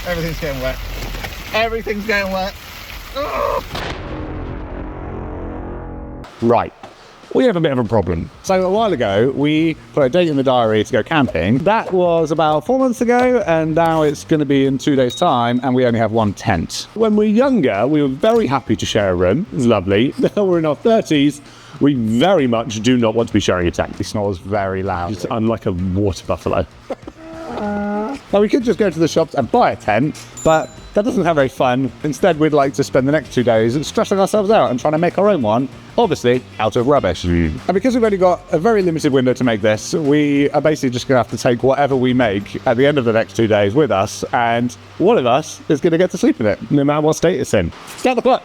Everything's getting wet. Everything's getting wet. Ugh. Right. We have a bit of a problem. So a while ago, we put a date in the diary to go camping. That was about 4 months ago, and now it's going to be in 2 days' time, and we only have one tent. When we were younger, we were very happy to share a room. It was lovely. Now we're in our 30s. We very much do not want to be sharing a tent. He snores very loud. I'm like a water buffalo. Now, we could just go to the shops and buy a tent, but that doesn't sound very fun. Instead, we'd like to spend the next 2 days stressing ourselves out and trying to make our own one, obviously out of rubbish. And because we've only got a very limited window to make this, we are basically just going to have to take whatever we make at the end of the next 2 days with us, and one of us is going to get to sleep in it, no matter what state it's in. Start the clock!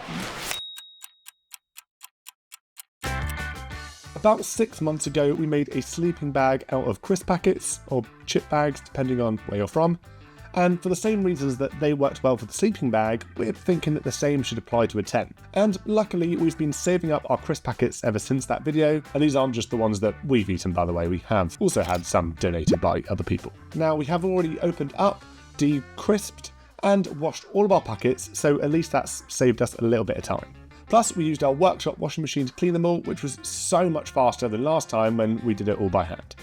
About 6 months ago, we made a sleeping bag out of crisp packets, or chip bags, depending on where you're from. And for the same reasons that they worked well for the sleeping bag, we're thinking that the same should apply to a tent. And luckily, we've been saving up our crisp packets ever since that video, and these aren't just the ones that we've eaten, by the way. We have also had some donated by other people. Now, we have already opened up, de-crisped, and washed all of our packets, so at least that's saved us a little bit of time. Plus, we used our workshop washing machine to clean them all, which was so much faster than last time when we did it all by hand.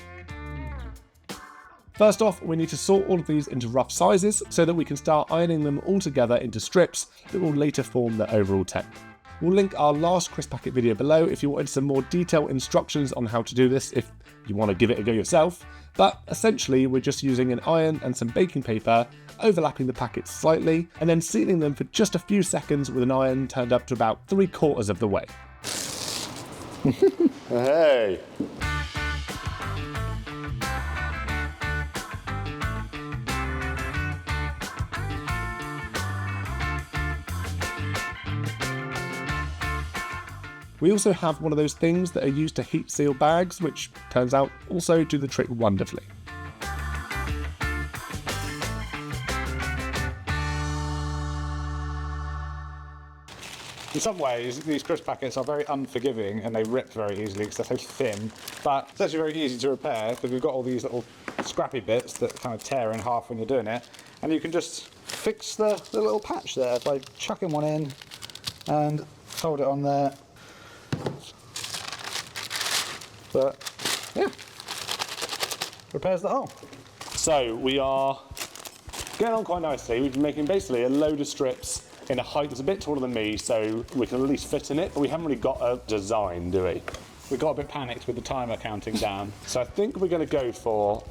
First off, we need to sort all of these into rough sizes so that we can start ironing them all together into strips that will later form the overall tent. We'll link our last crisp packet video below if you wanted some more detailed instructions on how to do this if you want to give it a go yourself, but essentially we're just using an iron and some baking paper, overlapping the packets slightly, and then sealing them for just a few seconds with an iron turned up to about 3/4 of the way. Hey! We also have one of those things that are used to heat seal bags, which turns out also do the trick wonderfully. In some ways, these crisp packets are very unforgiving and they rip very easily because they're so thin, but it's actually very easy to repair because we've got all these little scrappy bits that kind of tear in half when you're doing it, and you can just fix the little patch there by chucking one in and hold it on there. But yeah, repairs the hole. So we are getting on quite nicely. We've been making basically a load of strips in a height that's a bit taller than me, so we can at least fit in it, but we haven't really got a design, do we? We got a bit panicked with the timer counting down. So I think we're going to go for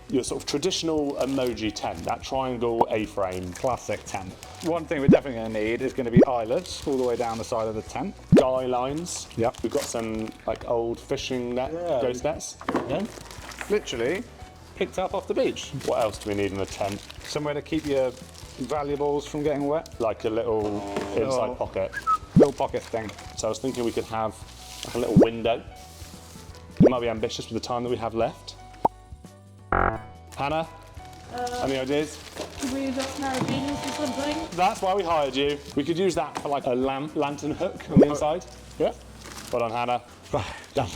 your sort of traditional emoji tent, that triangle A-frame classic tent. One thing we're definitely going to need is going to be eyelets all the way down the side of the tent. Guy lines. Yep. We've got some like old fishing net, ghost nets. Yeah. Literally picked up off the beach. What else do we need in a tent? Somewhere to keep your valuables from getting wet, like a little inside pocket, little pocket thing. So I was thinking we could have like a little window. It might be ambitious with the time that we have left. Hannah, any ideas? Could we use carabiners or something? That's why we hired you. We could use that for like a lantern hook on the inside. Yeah. Well done, Hannah. Right, done.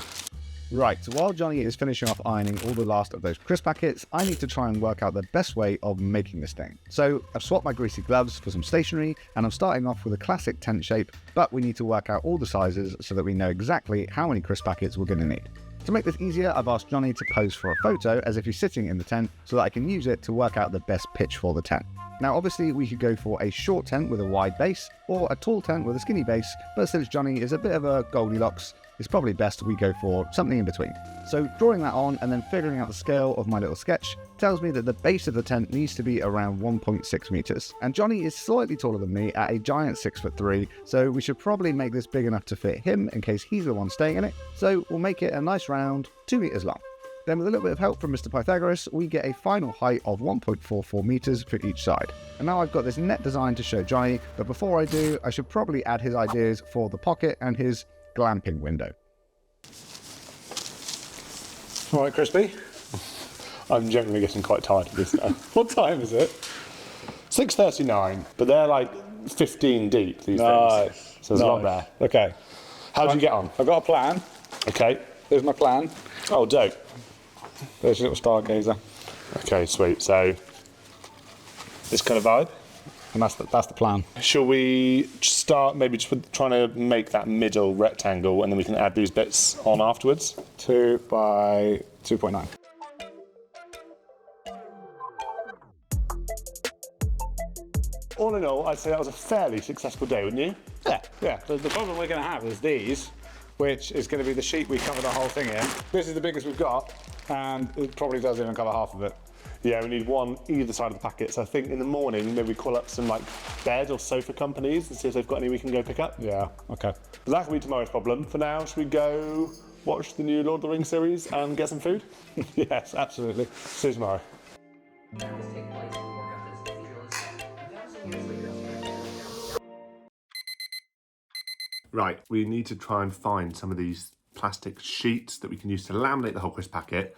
Right, so while Johnny is finishing off ironing all the last of those crisp packets, I need to try and work out the best way of making this thing. So I've swapped my greasy gloves for some stationery, and I'm starting off with a classic tent shape, but we need to work out all the sizes so that we know exactly how many crisp packets we're going to need. To make this easier, I've asked Johnny to pose for a photo as if he's sitting in the tent so that I can use it to work out the best pitch for the tent. Now obviously we could go for a short tent with a wide base, or a tall tent with a skinny base, but since Johnny is a bit of a Goldilocks, it's probably best we go for something in between. So drawing that on and then figuring out the scale of my little sketch tells me that the base of the tent needs to be around 1.6 meters. And Johnny is slightly taller than me at a giant 6'3", so we should probably make this big enough to fit him in case he's the one staying in it. So we'll make it a nice round 2 meters long. Then with a little bit of help from Mr. Pythagoras, we get a final height of 1.44 meters for each side. And now I've got this net design to show Johnny, but before I do, I should probably add his ideas for the pocket and his glamping window. All right, Crispy. I'm generally getting quite tired of this now. What time is it? 6:39, but they're like 15 deep, these things. So there's a lot there. Okay. How did you get on? I've got a plan. Okay. Here's my plan. Oh, dope. There's your little stargazer. Okay, sweet. So, this kind of vibe? and that's the plan. Shall we start maybe just with trying to make that middle rectangle, and then we can add these bits on afterwards? 2 by 2.9. All in all, I'd say that was a fairly successful day, wouldn't you? Yeah. The problem we're going to have is these, which is going to be the sheet we cover the whole thing in. This is the biggest we've got, and it probably doesn't even cover half of it. Yeah, we need one either side of the packet. So I think in the morning, maybe we call up some like bed or sofa companies and see if they've got any we can go pick up. Yeah, okay. But that can be tomorrow's problem. For now, should we go watch the new Lord of the Rings series and get some food? Yes, absolutely. See you tomorrow. Right, we need to try and find some of these plastic sheets that we can use to laminate the whole crisp packet.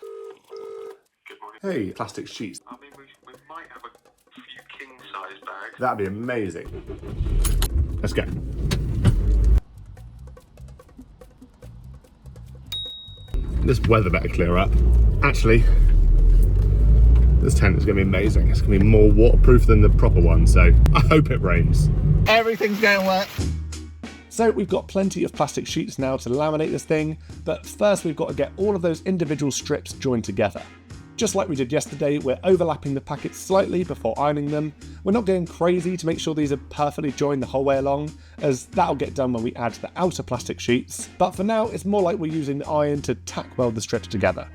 Good morning. Hey, plastic sheets. I mean, we might have a few king-size bags. That'd be amazing. Let's go. This weather better clear up. Actually, this tent is going to be amazing. It's going to be more waterproof than the proper one, so I hope it rains. Everything's going wet. So we've got plenty of plastic sheets now to laminate this thing, but first we've got to get all of those individual strips joined together. Just like we did yesterday, we're overlapping the packets slightly before ironing them. We're not going crazy to make sure these are perfectly joined the whole way along, as that'll get done when we add the outer plastic sheets, but for now it's more like we're using the iron to tack weld the strips together.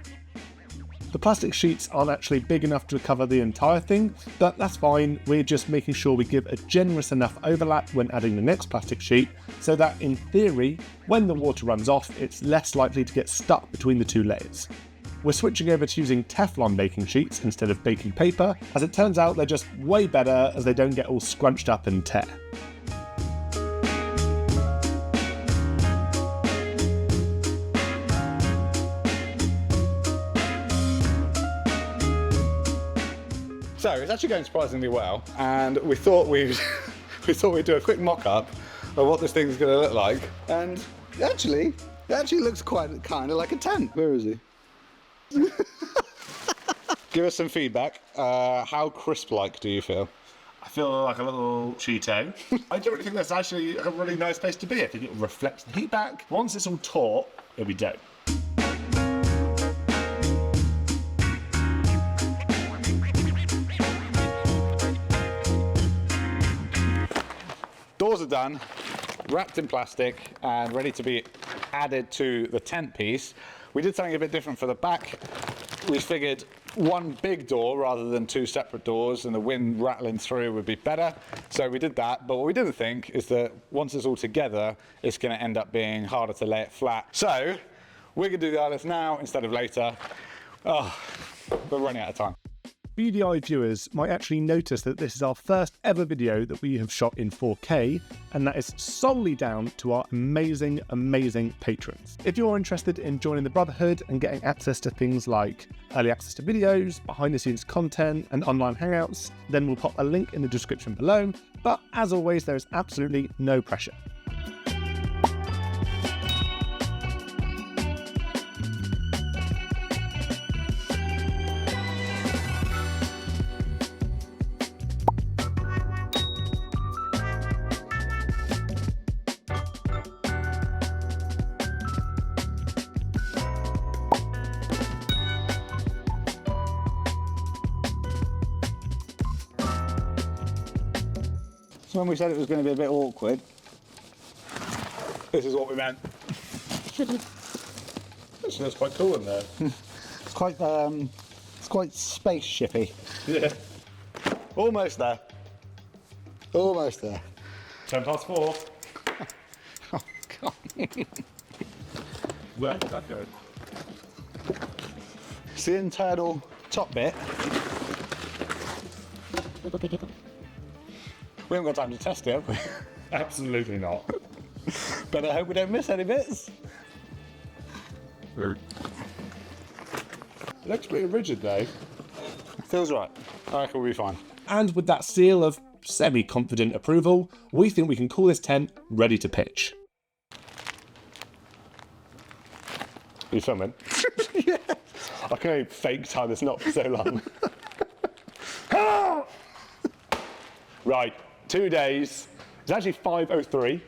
The plastic sheets aren't actually big enough to cover the entire thing, but that's fine. We're just making sure we give a generous enough overlap when adding the next plastic sheet, so that in theory, when the water runs off, it's less likely to get stuck between the two layers. We're switching over to using Teflon baking sheets instead of baking paper, as it turns out they're just way better as they don't get all scrunched up and tear. So it's actually going surprisingly well, and we thought we'd do a quick mock-up of what this thing's going to look like, and it actually looks kind of like a tent. Where is he? Give us some feedback. How crisp-like do you feel? I feel like a little Cheeto. I don't really think that's actually a really nice place to be. I think it reflects the heat back. Once it's all taut, it'll be dope. Doors are done, wrapped in plastic and ready to be added to the tent piece. We did something a bit different for the back. We figured one big door rather than two separate doors, and the wind rattling through would be better. So we did that, but what we didn't think is that once it's all together, it's going to end up being harder to lay it flat. So we're going to do the others now instead of later. Oh, we're running out of time. BDI viewers might actually notice that this is our first ever video that we have shot in 4K, and that is solely down to our amazing, amazing patrons. If you're interested in joining the Brotherhood and getting access to things like early access to videos, behind the scenes content, and online hangouts, then we'll pop a link in the description below, but as always, there is absolutely no pressure. So when we said it was going to be a bit awkward, this is what we meant. Actually, that's quite cool in there. It's quite spaceshipy. Yeah. Almost there. Almost there. 4:10. Oh, God. Where did that go? It's the internal top bit. We haven't got time to test it, have we? Absolutely not. But I hope we don't miss any bits. It looks pretty rigid though. Feels right. I reckon we'll be fine. And with that seal of semi-confident approval, we think we can call this tent ready to pitch. Are you filming? Yeah. I can only fake time this knot for so long. Right, 2 days. It's actually 5:03.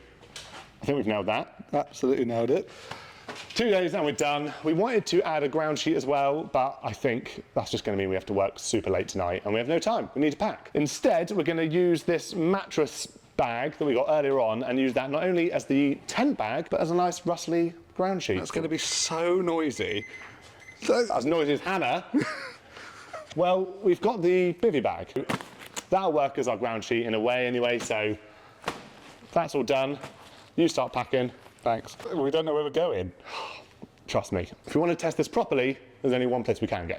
I think we've nailed that. Absolutely nailed it. 2 days and we're done. We wanted to add a ground sheet as well, but I think that's just going to mean we have to work super late tonight and we have no time. We need to pack. Instead, we're going to use this mattress bag that we got earlier on and use that not only as the tent bag, but as a nice rustly ground sheet. That's going to be so noisy. As noisy as Hannah. Well, we've got the bivvy bag. That'll work as our ground sheet in a way anyway, so that's all done. You start packing. Thanks. We don't know where we're going. Trust me. If we want to test this properly, there's only one place we can go.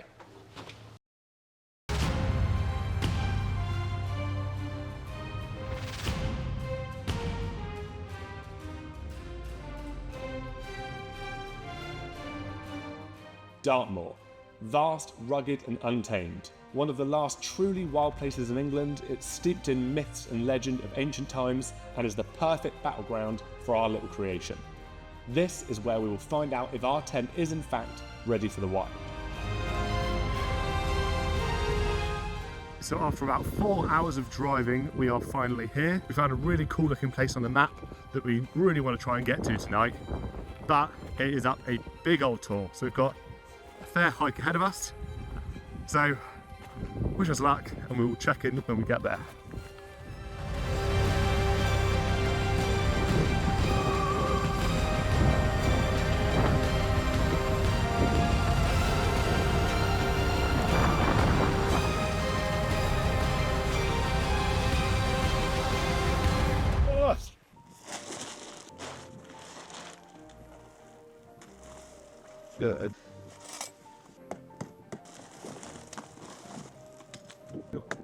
Dartmoor. Vast, rugged and untamed. One of the last truly wild places in England, it's steeped in myths and legend of ancient times and is the perfect battleground for our little creation. This is where we will find out if our tent is in fact ready for the wild. So after about 4 hours of driving, we are finally here. We found a really cool looking place on the map that we really want to try and get to tonight, but it is up a big old tour. So we've got a fair hike ahead of us. So wish us luck and we will check in when we get there. Good.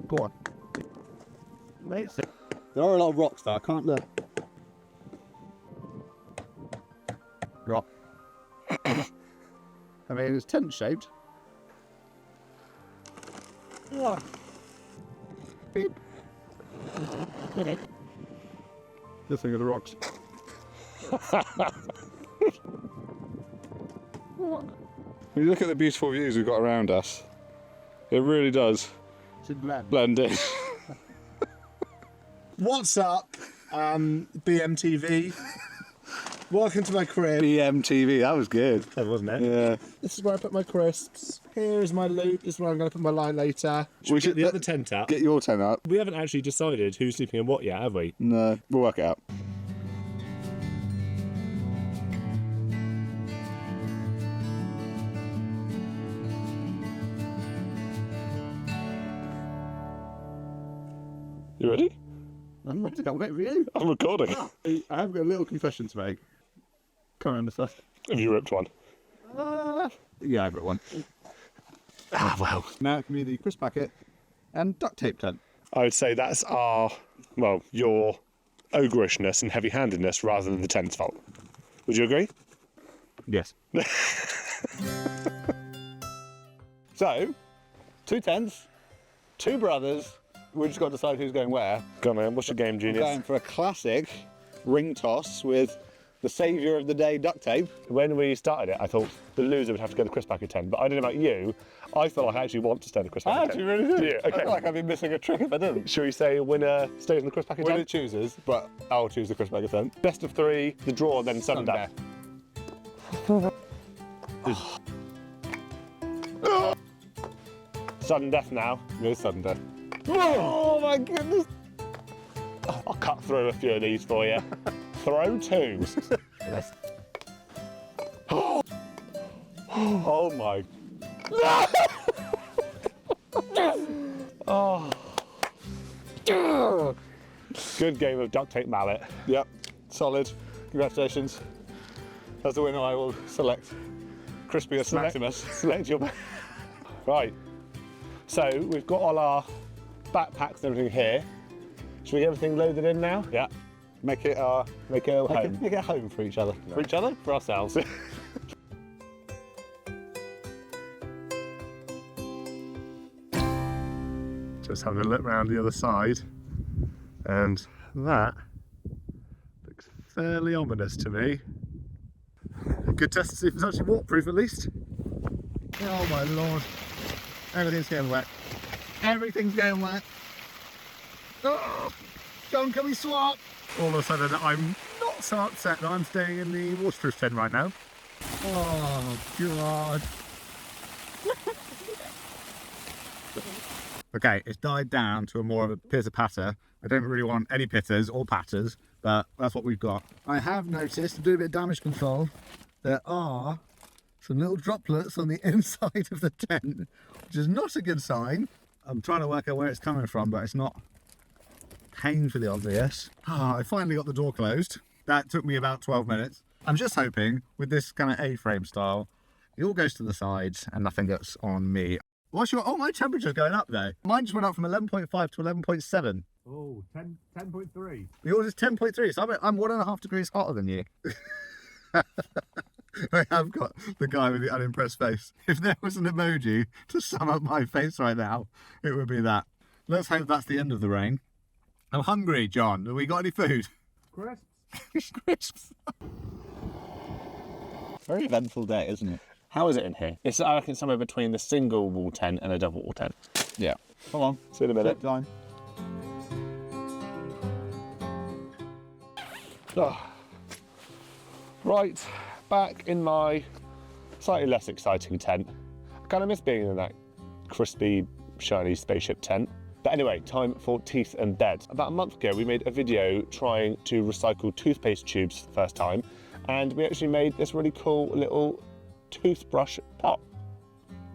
Go on. Mate, there are a lot of rocks there, I can't look. Rock. I mean, it's tent shaped. Oh. Beep. Just think of the rocks. When you look at the beautiful views we've got around us, it really does blend in. What's up, BMTV? Welcome to my crib. BMTV, that was good. That wasn't it? Yeah. This is where I put my crisps. Here's my loot. This is where I'm going to put my line later. Should we get the other tent up? Get your tent up. We haven't actually decided who's sleeping in what yet, have we? No, we'll work it out. You ready? I'm ready to go. Wait, really? I'm recording. I have got a little confession to make. Can't remember stuff. Have you ripped one? Yeah, I've got one. Ah, well. Now it can be the crisp packet and duct tape tent. I would say that's our, well, your ogrishness and heavy-handedness rather than the tent's fault. Would you agree? Yes. So, 2 tents, 2 brothers. We just got to decide who's going where. Go on, man. What's your game, I'm genius? going for a classic ring toss with the saviour of the day, duct tape. When we started it, I thought the loser would have to go to the crisp packet tent, but I don't know about you. I feel like I actually want to stay in the crisp packet tent. really do. Do you? I Okay. feel like I'd be missing a trick if I didn't. Shall we say winner stays in the crisp packet Winner tent? chooses, but I'll choose the crisp packet tent. Best of 3, the draw, then sudden death. Sudden death now. It is sudden death. Oh my goodness! I'll cut through a few of these for you. Throw 2. Yes. Oh my. Oh. Good game of duct tape mallet. Yep, solid. Congratulations. As the winner, I will select Crispius Maximus. Select your. Right. So we've got all our backpacks and everything here. Should we get everything loaded in now? Yeah. Make it home. Make it home. Make it a home for each other. For each other? For ourselves. Just having a look round the other side, and that looks fairly ominous to me. A good test to see if it's actually waterproof at least. Oh my lord. Everything's getting wet. Everything's getting wet. Oh. John, can we swap? All of a sudden, I'm not so upset that I'm staying in the waterproof tent right now. Oh, God. Okay, it's died down to a more of a pitter-patter. I don't really want any pitters or patters, but that's what we've got. I have noticed, to do a bit of damage control, there are some little droplets on the inside of the tent, which is not a good sign. I'm trying to work out where it's coming from, but it's not painfully obvious. I finally got the door closed. That took me about 12 minutes. I'm just hoping, with this kind of A-frame style, it all goes to the sides and nothing gets on me. What's your... Oh, my temperature's going up though. Mine just went up from 11.5 to 11.7. Oh, 10.3. Yours is 10.3, so I'm 1.5 degrees hotter than you. I have got the guy with the unimpressed face. If there was an emoji to sum up my face right now, it would be that. Let's hope that's the end of the rain. I'm hungry, John. Have we got any food? Crisps. Crisps. Very eventful day, isn't it? How is it in here? It's, I reckon, somewhere between the single wall tent and a double wall tent. Yeah. Come on. See you in a minute. Time. Oh. Right, back in my slightly less exciting tent. I kind of miss being in that crispy, shiny spaceship tent. But anyway, time for teeth and bed. About a month ago, we made a video trying to recycle toothpaste tubes for the first time, and we actually made this really cool little toothbrush pot.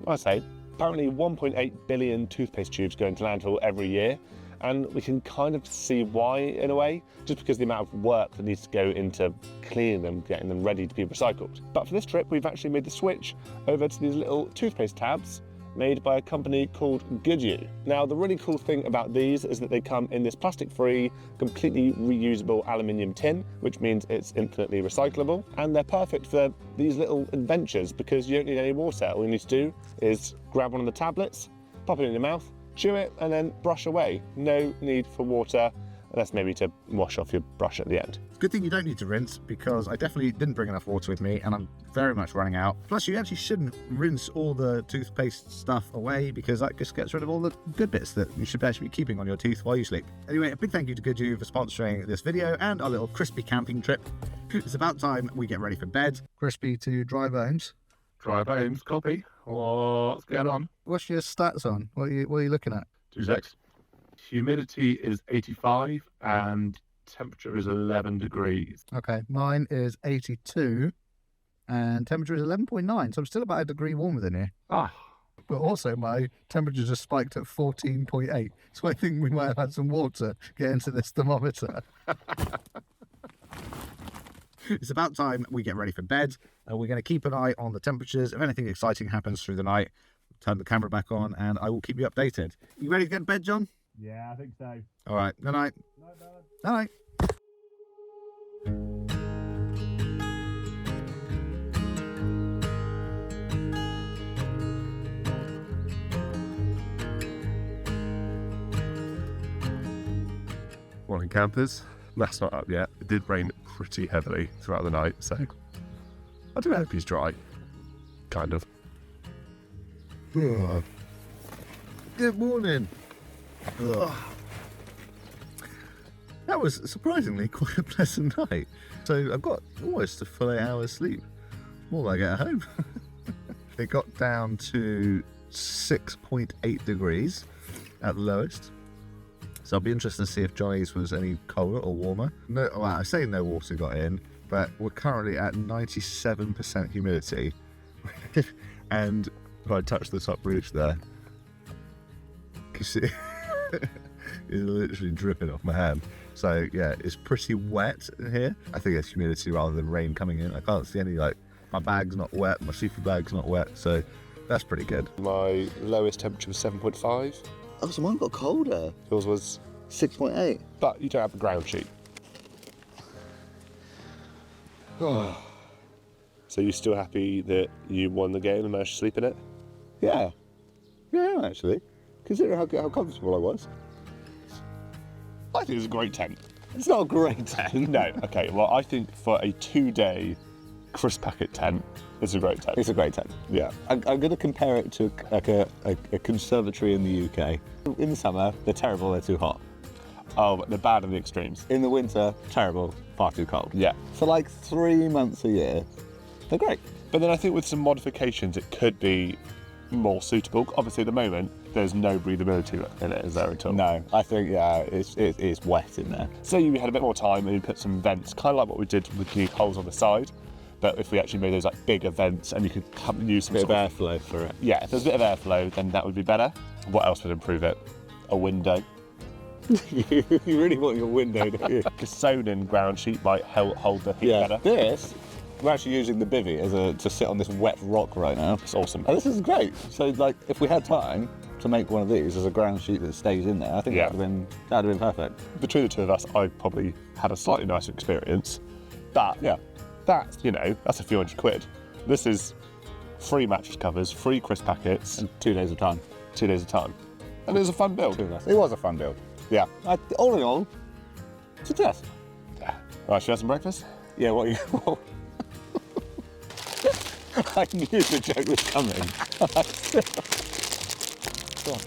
I say, apparently 1.8 billion toothpaste tubes go into landfill every year, and we can kind of see why in a way, just because of the amount of work that needs to go into cleaning them, getting them ready to be recycled. But for this trip, we've actually made the switch over to these little toothpaste tabs made by a company called Goodyear. Now, the really cool thing about these is that they come in this plastic-free, completely reusable aluminium tin, which means it's infinitely recyclable, and they're perfect for these little adventures because you don't need any water. All you need to do is grab one of the tablets, pop it in your mouth, chew it, and then brush away. No need for water, unless maybe to wash off your brush at the end. Good thing you don't need to rinse, because I definitely didn't bring enough water with me and I'm very much running out. Plus, you actually shouldn't rinse all the toothpaste stuff away, because that just gets rid of all the good bits that you should actually be keeping on your teeth while you sleep. Anyway, a big thank you to Goodyear for sponsoring this video and our little crispy camping trip. It's about time we get ready for bed. Crispy to dry bones. Dry bones, copy. What's going on? What's your stats on? What are you looking at? 2 secs. Humidity is 85 and temperature is 11 degrees. Okay, mine is 82 and temperature is 11.9, so I'm still about a degree warmer than here. Ah, But also my temperature just spiked at 14.8, so I think we might have had some water get into this thermometer. It's about time we get ready for bed. We're going to keep an eye on the temperatures. If anything exciting happens through the night, turn the camera back on and I will keep you updated. You ready to get to bed, John? yeah, I think so. All right, good night. Good night. Morning campers. That's not up yet. It did rain pretty heavily throughout the night, so I do hope he's dry. Kind of. Good morning. That was surprisingly quite a pleasant night. So I've got almost a full 8 hours sleep. More than I get at home. It got down to 6.8 degrees at the lowest. So I'll be interested to see if Johnny's was any colder or warmer. No, well, I say no water got in, but we're currently at 97% humidity. And if I touch the top roof there, you see, it's literally dripping off my hand. So yeah, it's pretty wet in here. I think it's humidity rather than rain coming in. I can't see any, like, my bag's not wet, my sleeping bag's not wet, so that's pretty good. My lowest temperature was 7.5. Oh, so mine got colder. Yours was 6.8. But you don't have the ground sheet. So you're still happy that you won the game and managed to sleep in it? Yeah. Yeah, actually. Consider how comfortable I was. I think it's a great tent. It's not a great tent. No, okay, well, I think for a 2-day crisp packet tent, it's a great tent. It's a great tent. Yeah. I'm going to compare it to like a conservatory in the UK. In the summer, they're terrible, they're too hot. Oh, but they're bad in the extremes. In the winter, terrible, far too cold. Yeah. For like 3 months a year, they're great. But then I think with some modifications, it could be more suitable. Obviously, at the moment, there's no breathability in it, is there at all? No, I think, yeah, it's wet in there. Say you had a bit more time and you put some vents, kind of like what we did with the holes on the side. But if we actually made those like bigger vents and you could use some A bit sort of airflow for it. Yeah, if there's a bit of airflow, then that would be better. What else would improve it? A window. You really want your window, don't you? A sewn-in ground sheet might hold the heat Yeah, better. this, we're actually using the bivvy to sit on this wet rock right now. It's awesome. And this is great. So, like, if we had time to make one of these as a ground sheet that stays in there, I think Yeah. that'd have been perfect. Between the two of us, I probably had a slightly nicer experience. But Yeah. that's, that's a few £100. This is free mattress covers, free crisp packets, And 2 days of time. 2 days of time. And it was a fun build. It was a fun build. Yeah. All in all, success. Yeah. Right, should we have some breakfast? Yeah, what you... I knew the joke was coming. Go on.